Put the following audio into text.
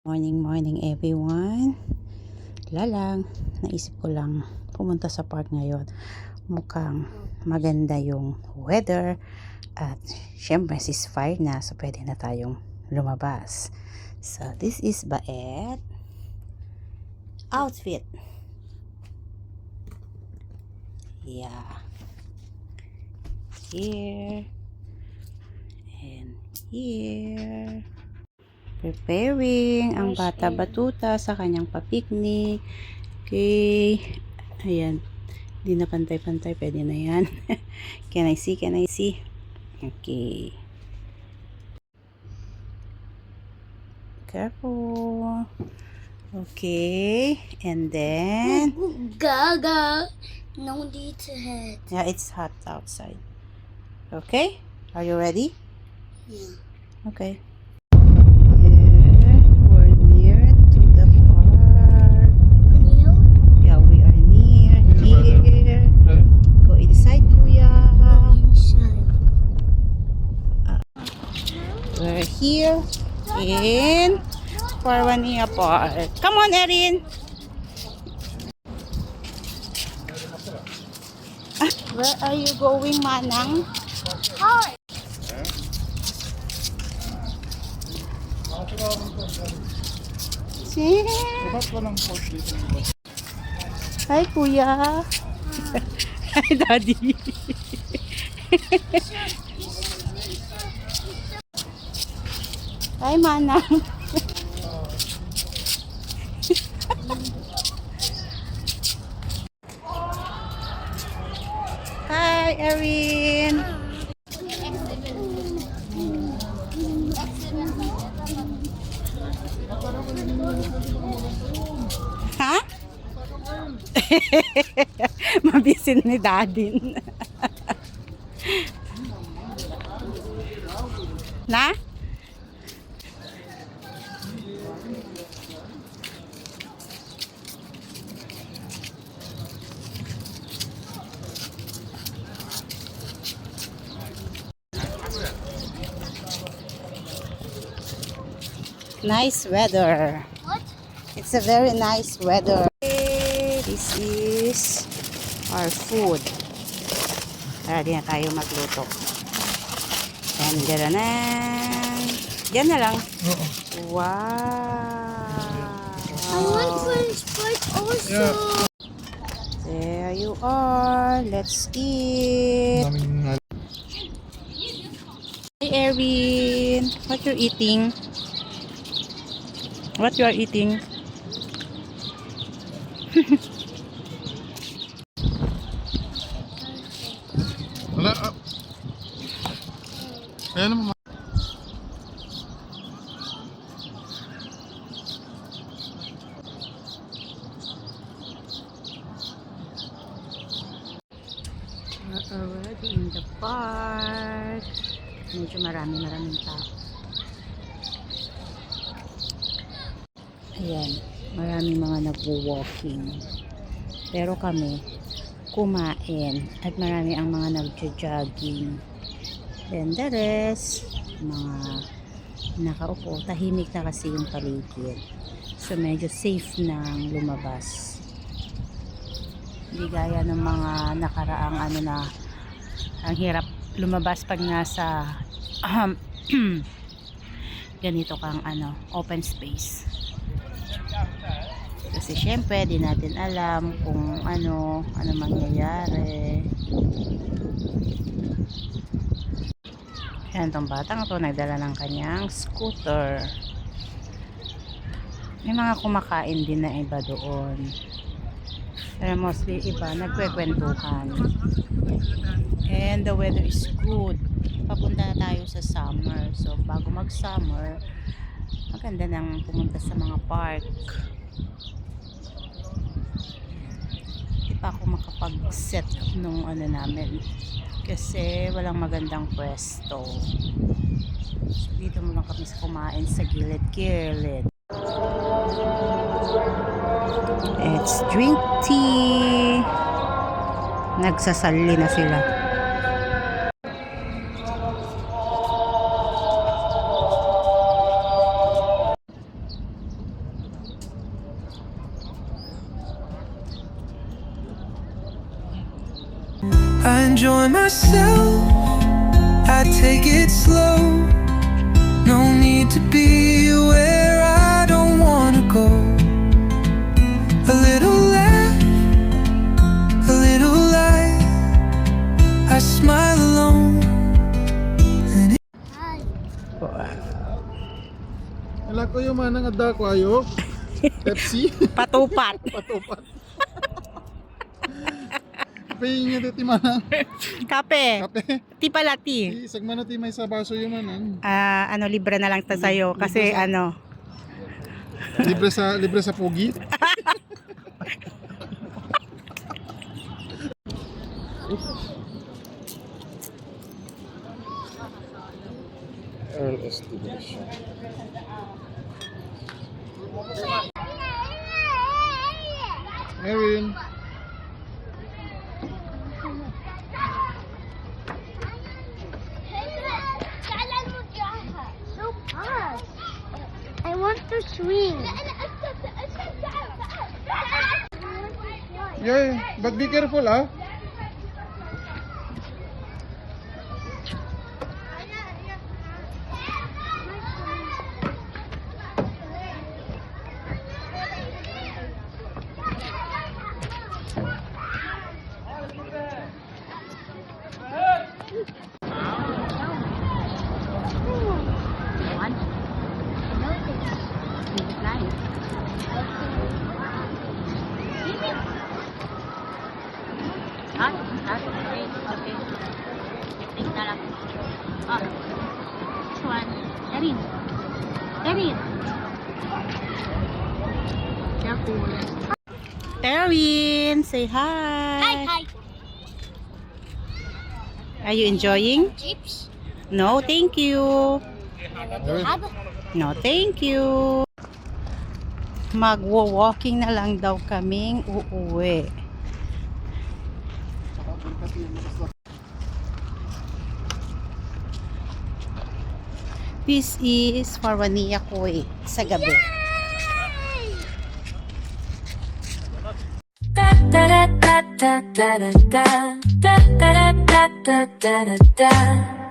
Morning everyone. Lalang, naisip ko lang pumunta sa park ngayon. Mukhang maganda yung weather at syempre ceasefire na, so pwede na tayong lumabas. So this is Baet outfit. Yeah. Here and here. Preparing ang bata batuta sa kanyang papiknik. Okay. Ayan. Hindi na pantay-pantay. Pwede na yan. Can I see? Can I see? Okay. Careful. Okay. And then Gaga. No need to hit. yeah, it's hot outside. Okay? Are you ready? Yeah. Okay. We're near to the park. Yeah, we are near here. Go inside, Kuya. We're here in Parwania Park. Come on, Erin. Where are you going, Manang? Hi. See? Hi, Kuya. Hi, Daddy. Hi, Manang. Hi, Erin. Ha? Mabisin ni Dadin. Na? Nice weather. What? It's a very nice weather. This is our food. Ready na tayo magluto. And gano'n. Diyan na lang. Wow. I want French fries also. There you are. Let's eat. Hey, Erin. What you're eating? What you are eating? Wala. Ayan naman. We're already in the park. Medyo maraming tao. Ayan, maraming mga nagwo-walking. Pero kami, kumain. At marami ang mga nagjo-jogging. Then the rest, mga nakaupo. Tahimik na kasi yung paligid. So medyo safe nang lumabas. Hindi gaya ng mga nakaraang ano na ang hirap lumabas pag nasa ganito kang ano, open space. Kasi syempre di natin alam kung ano mangyayari. Yan, tong batang to nagdala ng kanyang scooter. May mga kumakain din na iba doon. Pero mostly iba nagkwekwentuhan. And the weather is good. Papunta na tayo sa summer. So bago mag-summer, maganda nang pumunta sa mga park. Di pa ako makapag-set up nung ano namin. Kasi walang magandang pwesto. So dito muna kami sa kumain sa gilid-gilid. Let's drink tea. Nagsasali na sila. enjoy myself. I take it slow. No need to be where I don't wanna go. A little laugh, a little light. I smile alone. Wala ko yung manang adda ko ayo. Pepsi. Patupat. Patupat. Paying niya dito manang. Kape. Kape. Ti pala ti. Sagmano ti may sa baso yung manang. Ano, libre na lang ta sa'yo. Kasi Libre sa- ano, Libre sa pogi. LS Division. Erin. So fast. I want to swing. Yeah, but be careful ah. Erin, say hi. Hi. Are you enjoying? Chips. No, thank you. Have No, thank you. Magwo-walking na lang daw kaming uuwi. This is Farwania, Kuwait sa gabi. Da da da da da da da da da da da da da da.